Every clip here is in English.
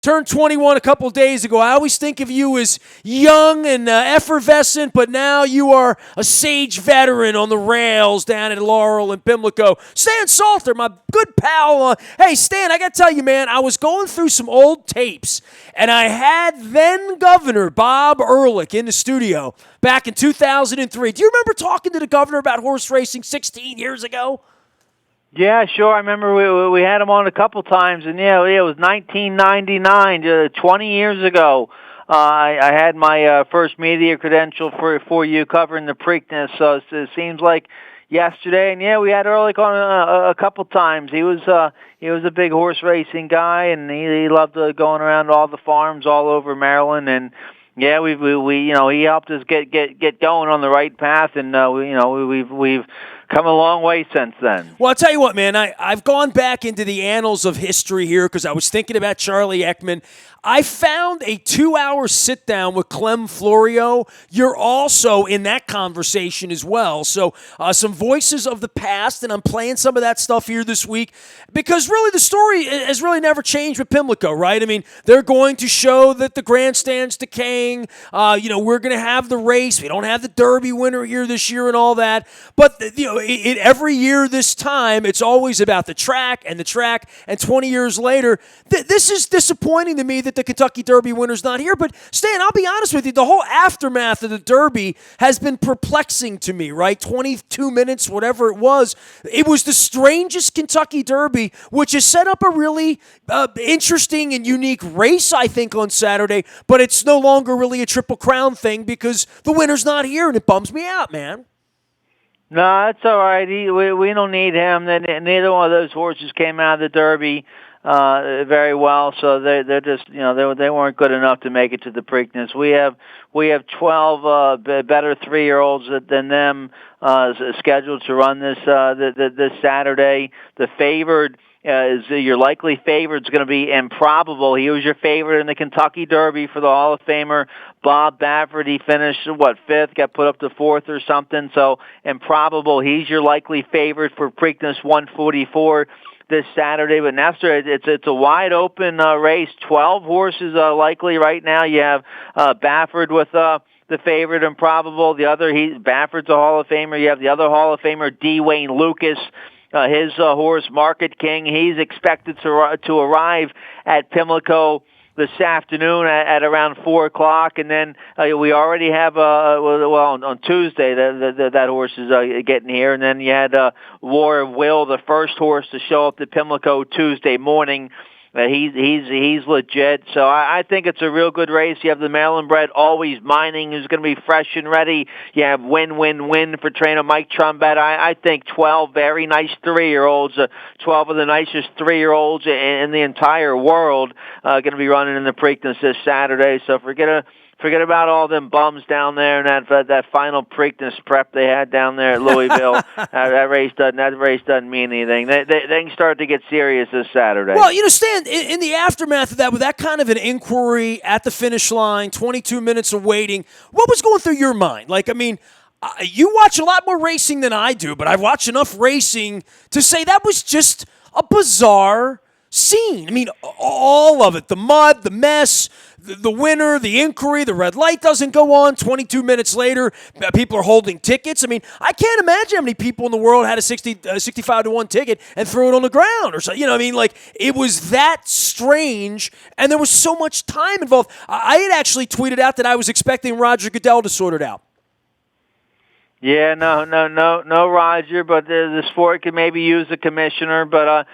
turned 21 a couple days ago. I always think of you as young and effervescent, but now you are a sage veteran on the rails down at Laurel and Pimlico. Stan Salter, my good pal. Hey, Stan, I got to tell you, man, I was going through some old tapes, and I had then-Governor Bob Ehrlich in the studio back in 2003. Do you remember talking to the governor about horse racing 16 years ago? Yeah, sure. I remember we had him on a couple times, and it was 1999, 20 years ago. I had my first media credential for you covering the Preakness, so it seems like yesterday. And we had Ehrlich on a couple times. He was a big horse racing guy, and he loved going around all the farms all over Maryland. And yeah, we he helped us get going on the right path, and we've come a long way since then. Well, I'll tell you what, man, I've gone back into the annals of history here because I was thinking about Charlie Ekman. I found a 2-hour sit-down with Clem Florio. You're also in that conversation as well. So some voices of the past, and I'm playing some of that stuff here this week because really the story has really never changed with Pimlico, right? I mean, they're going to show that the grandstand's decaying. We're going to have the race. We don't have the Derby winner here this year and all that. But, every year this time, it's always about the track. And 20 years later, this is disappointing to me that the Kentucky Derby winner's not here. But, Stan, I'll be honest with you, the whole aftermath of the Derby has been perplexing to me, right? 22 minutes, whatever it was. It was the strangest Kentucky Derby, which has set up a really interesting and unique race, I think, on Saturday. But it's no longer really a Triple Crown thing because the winner's not here, and it bums me out, man. No, that's all right. We don't need him. Neither one of those horses came out of the Derby very well, so they're just they weren't good enough to make it to the Preakness. We have 12 better 3-year-olds than them scheduled to run this Saturday. The favored is your likely favorite is going to be Improbable. He was your favorite in the Kentucky Derby for the Hall of Famer Bob Baffert. He finished fifth, got put up to fourth or something. So Improbable, he's your likely favorite for Preakness 144 this Saturday. But Nestor, it's a wide open race. 12 horses likely right now. You have Baffert with the favorite Improbable. The other, Baffert's a Hall of Famer. You have the other Hall of Famer, D. Wayne Lucas. His horse, Market King, he's expected to arrive at Pimlico this afternoon at around 4 o'clock, and then we already have on Tuesday that horse is getting here, and then you had War of Will, the first horse to show up to Pimlico Tuesday morning. He's legit, so I think it's a real good race. You have the Maryland bred Always Mining, who's going to be fresh and ready. You have Win for trainer Mike Trumbett. I think 12 very nice 3-year-olds, 12 of the nicest 3-year-olds in the entire world, going to be running in the Preakness this Saturday. So forget about all them bums down there and that final Preakness prep they had down there at Louisville. that race doesn't mean anything. They can start to get serious this Saturday. Well, Stan, in the aftermath of that, with that kind of an inquiry at the finish line, 22 minutes of waiting, what was going through your mind? You watch a lot more racing than I do, but I've watched enough racing to say that was just a bizarre scene. I mean, all of it, the mud, the mess, the winner, the inquiry, the red light doesn't go on. 22 minutes later, people are holding tickets. I mean, I can't imagine how many people in the world had a 65-1 ticket and threw it on the ground or something. It was that strange, and there was so much time involved. I had actually tweeted out that I was expecting Roger Goodell to sort it out. Yeah, no, Roger, but the sport could maybe use a commissioner, but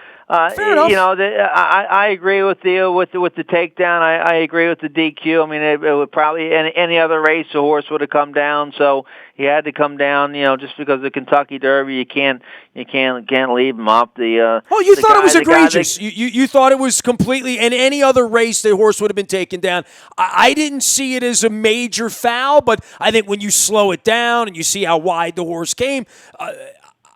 fair enough. I agree with the takedown. I agree with the DQ. I mean, it would probably any other race the horse would have come down, so he had to come down. Just because of the Kentucky Derby, you can't leave him up. You thought it was egregious. You thought it was completely. In any other race, the horse would have been taken down. I didn't see it as a major foul, but I think when you slow it down and you see how wide the horse came.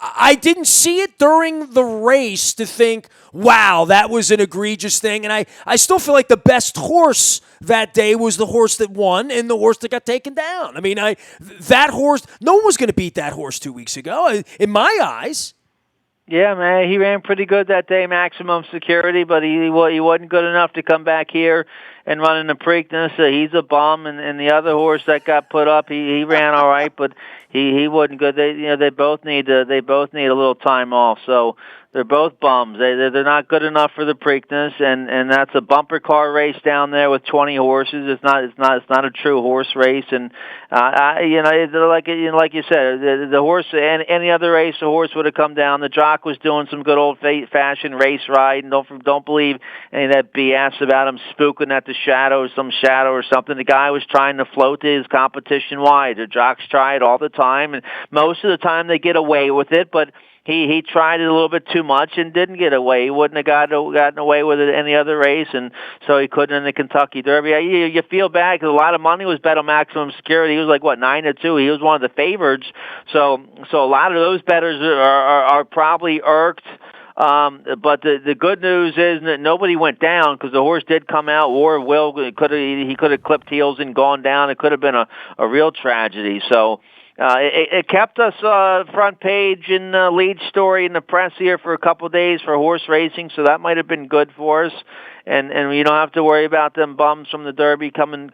I didn't see it during the race to think, wow, that was an egregious thing. And I still feel like the best horse that day was the horse that won and the horse that got taken down. I mean, that horse, no one was going to beat that horse 2 weeks ago, in my eyes. Yeah, man, he ran pretty good that day, maximum security, but he wasn't good enough to come back here and run in the Preakness. He's a bum, and the other horse that got put up, he ran all right, but he wasn't good. They both need a little time off. So they're both bums. They're not good enough for the Preakness, and that's a bumper car race down there with 20 horses. It's not a true horse race, and like you said, the horse, any other race, the horse would have come down. The jock was doing some good old-fashioned race riding. Don't believe any of that BS about him spooking at the some shadow or something. The guy was trying to float his competition wide. The jocks try it all the time, and most of the time they get away with it, but he tried it a little bit too much and didn't get away. He wouldn't have gotten away with it any other race, and so he couldn't in the Kentucky Derby. You feel bad because a lot of money was bet on maximum security. He was like 9-2. He was one of the favorites. So a lot of those bettors are probably irked. But the good news is that nobody went down because the horse did come out. War Will he could have clipped heels and gone down. It could have been a real tragedy. So. It kept us front page in the lead story in the press here for a couple of days for horse racing, so that might have been good for us. And you don't have to worry about them bums from the Derby coming.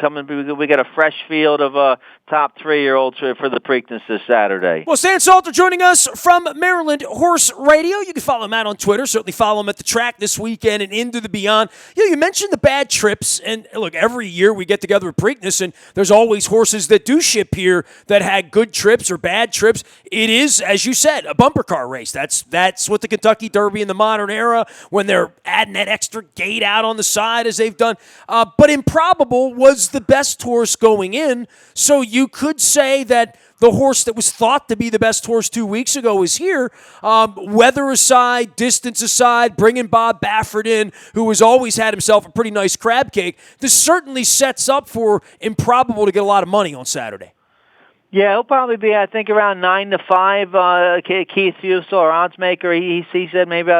We got a fresh field of top 3-year-olds for the Preakness this Saturday. Well, Stan Salter joining us from Maryland Horse Radio. You can follow him out on Twitter. Certainly follow him at the track this weekend and into the beyond. You mentioned the bad trips, and look, every year we get together at Preakness, and there's always horses that do ship here that had good trips or bad trips. It is, as you said, a bumper car race. That's what the Kentucky Derby in the modern era, when they're adding that extra gate out on the side as they've done. But Improbable was the best horse going in, so you could say that the horse that was thought to be the best horse 2 weeks ago is here. Weather aside, distance aside, bringing Bob Baffert in, who has always had himself a pretty nice crab cake, this certainly sets up for Improbable to get a lot of money on Saturday. Yeah, he'll probably be, I think, around 9-5. Keith Fusel, our odds maker, he said maybe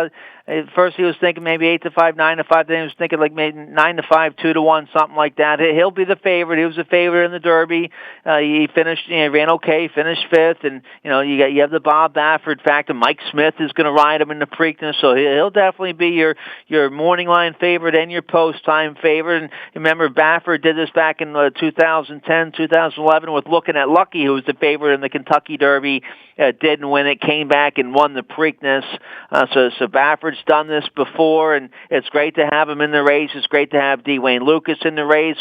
at first he was thinking maybe 8-5, 9-5. Then he was thinking like maybe 9-5, 2-1, something like that. He'll be the favorite. He was a favorite in the Derby. He finished, ran okay, finished 5th, and you have the Bob Baffert factor. Mike Smith is going to ride him in the Preakness, so he'll definitely be your morning line favorite and your post time favorite. And remember, Baffert did this back in 2010, 2011 with Looking at Lucky, who was the favorite in the Kentucky Derby. Didn't win it, came back and won the Preakness. So Baffert's done this before, and it's great to have him in the race. It's great to have D. Wayne Lucas in the race,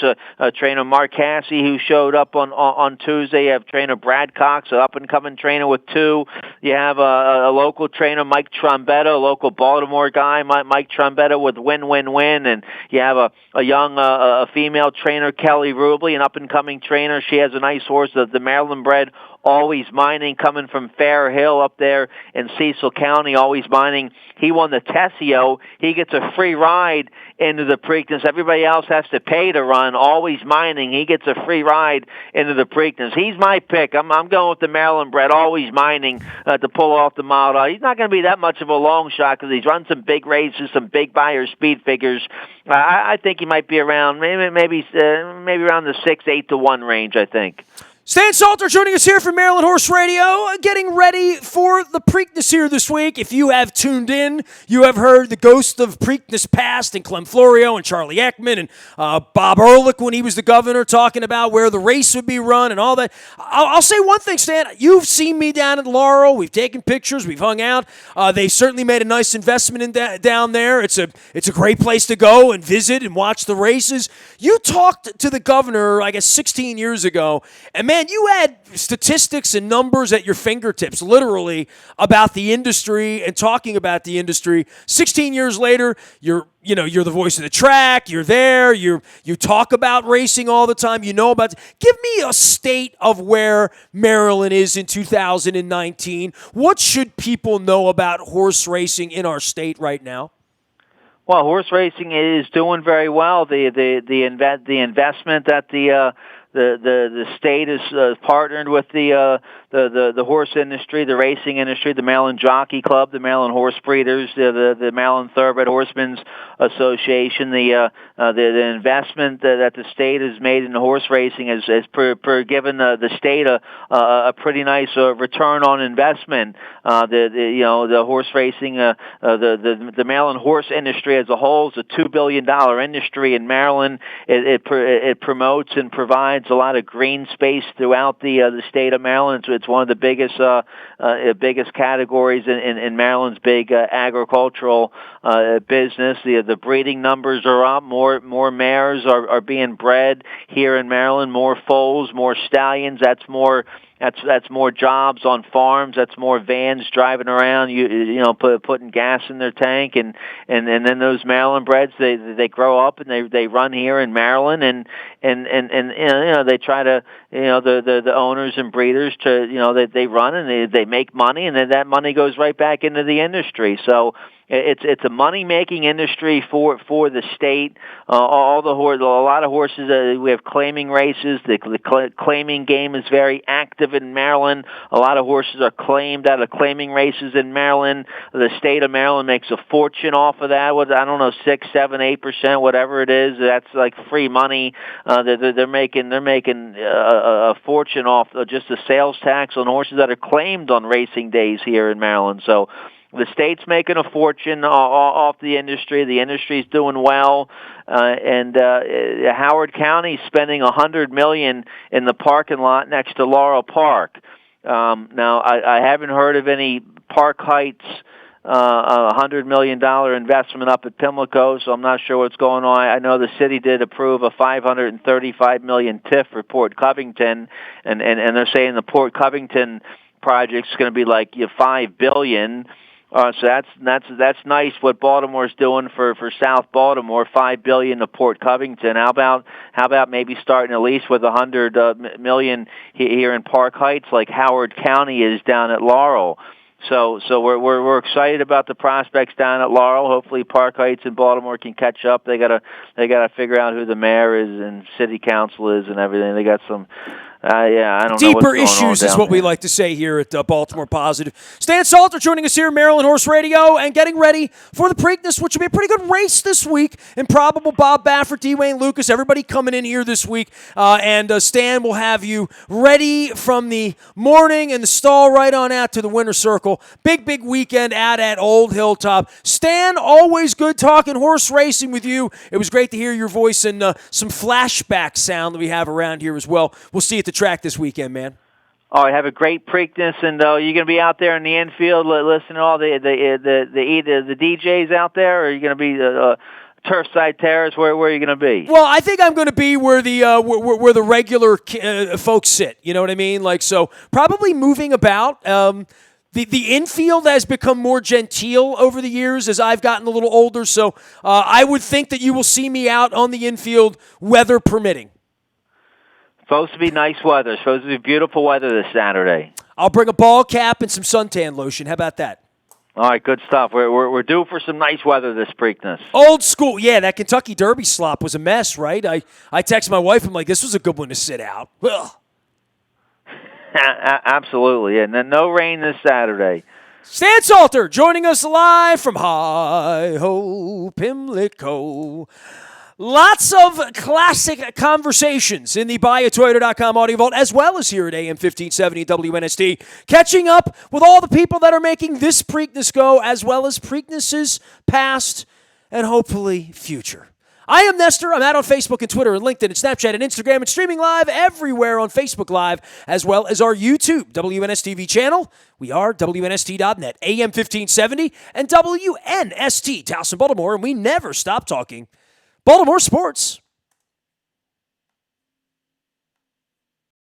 trainer Mark Casse, who showed up on Tuesday. You have trainer Brad Cox, an up-and-coming trainer with 2. You have a local trainer, Mike Trombetta, a local Baltimore guy, Mike Trombetta with Win. And you have a young a female trainer, Kelly Rubley, an up-and-coming trainer. She has a nice horse, the Maryland bred Always Mining, coming from Fair Hill up there in Cecil County. Always Mining. He won the Tessio. He gets a free ride into the Preakness. Everybody else has to pay to run. Always Mining. He gets a free ride into the Preakness. He's my pick. I'm going with the Maryland bred Always Mining to pull off the mile. He's not going to be that much of a long shot because he's run some big races, some big buyer speed figures. I think he might be around maybe around the 6-8-1 range, I think. Stan Salter joining us here from Maryland Horse Radio, getting ready for the Preakness here this week. If you have tuned in, you have heard the ghost of Preakness past and Clem Florio and Charlie Ekman and Bob Ehrlich when he was the governor talking about where the race would be run and all that. I'll say one thing, Stan. You've seen me down at Laurel. We've taken pictures. We've hung out. They certainly made a nice investment down there. It's a great place to go and visit and watch the races. You talked to the governor, I guess, 16 years ago, and man, you had statistics and numbers at your fingertips, literally, about the industry and talking about the industry. 16 years later, you're the voice of the track. You're there. You talk about racing all the time. You know about. Give me a state of where Maryland is in 2019. What should people know about horse racing in our state right now? Well, horse racing is doing very well. The investment that the state is partnered with the the horse industry, the racing industry, the Maryland Jockey Club, the Maryland Horse Breeders, the Maryland Thoroughbred Horsemen's Association, the investment that the state has made in the horse racing has given the state a pretty nice return on investment. The horse racing, the Maryland horse industry as a whole is a $2 billion industry in Maryland. It promotes and provides a lot of green space throughout the state of Maryland. It's one of the biggest categories in Maryland's big agricultural business. The breeding numbers are up. More mares are being bred here in Maryland. More foals, more stallions. That's more jobs on farms. That's more vans driving around. Putting gas in their tank, and then those Maryland breds they grow up and they run here in Maryland, and they try to the owners and breeders to they run and they make money, and then that money goes right back into the industry. So it's a money making industry for the state. A lot of horses. We have claiming races. The claiming game is very active in Maryland. A lot of horses are claimed out of claiming races in Maryland. The state of Maryland makes a fortune off of that. With 6, 7, 8%, whatever it is. That's like free money. They're making a fortune off just the sales tax on horses that are claimed on racing days here in Maryland. So the state's making a fortune off the industry. The industry's doing well, and Howard County's spending $100 million in the parking lot next to Laurel Park. Now, I haven't heard of any Park Heights $100 million investment up at Pimlico, so I'm not sure what's going on. I know the city did approve a $535 million TIF for Port Covington, and they're saying the Port Covington project's going to be like $5 billion. So that's nice what Baltimore's doing for South Baltimore, $5 billion to Port Covington. How about maybe starting at least with $100 million here in Park Heights, like Howard County is down at Laurel. So we're excited about the prospects down at Laurel. Hopefully Park Heights and Baltimore can catch up. They gotta figure out who the mayor is and city council is and everything. They got some. I don't know what's deeper issues is what we like to say here at Baltimore Positive. Stan Salter joining us here at Maryland Horse Radio and getting ready for the Preakness, which will be a pretty good race this week. Improbable Bob Baffert, D. Wayne Lucas, everybody coming in here this week. And Stan will have you ready from the morning and the stall right on out to the winner's circle. Big weekend out at Old Hilltop. Stan, always good talking horse racing with you. It was great to hear your voice and some flashback sound that we have around here as well. We'll see you at the track this weekend, man. All right, have a great Preakness, and you're going to be out there in the infield listening to all the DJs out there, or are you going to be Turfside Terrace? Where are you going to be? Well, I think I'm going to be where the regular folks sit. You know what I mean? Like, so probably moving about. The infield has become more genteel over the years as I've gotten a little older, so I would think that you will see me out on the infield, weather permitting. Supposed to be nice weather. Supposed to be beautiful weather this Saturday. I'll bring a ball cap and some suntan lotion. How about that? All right, good stuff. We're due for some nice weather this Preakness. Old school. Yeah, that Kentucky Derby slop was a mess, right? I text my wife. I'm like, this was a good one to sit out. Ugh. Absolutely. And then no rain this Saturday. Stan Salter joining us live from Hi-Ho Pimlico. Lots of classic conversations in the BuyAToyota.com audio vault, as well as here at AM 1570 WNST. Catching up with all the people that are making this Preakness go, as well as Preaknesses past and hopefully future. I am Nestor. I'm out on Facebook and Twitter and LinkedIn and Snapchat and Instagram and streaming live everywhere on Facebook Live, as well as our YouTube WNSTV channel. We are WNST.net, AM 1570, and WNST, Towson, Baltimore, and we never stop talking Baltimore sports.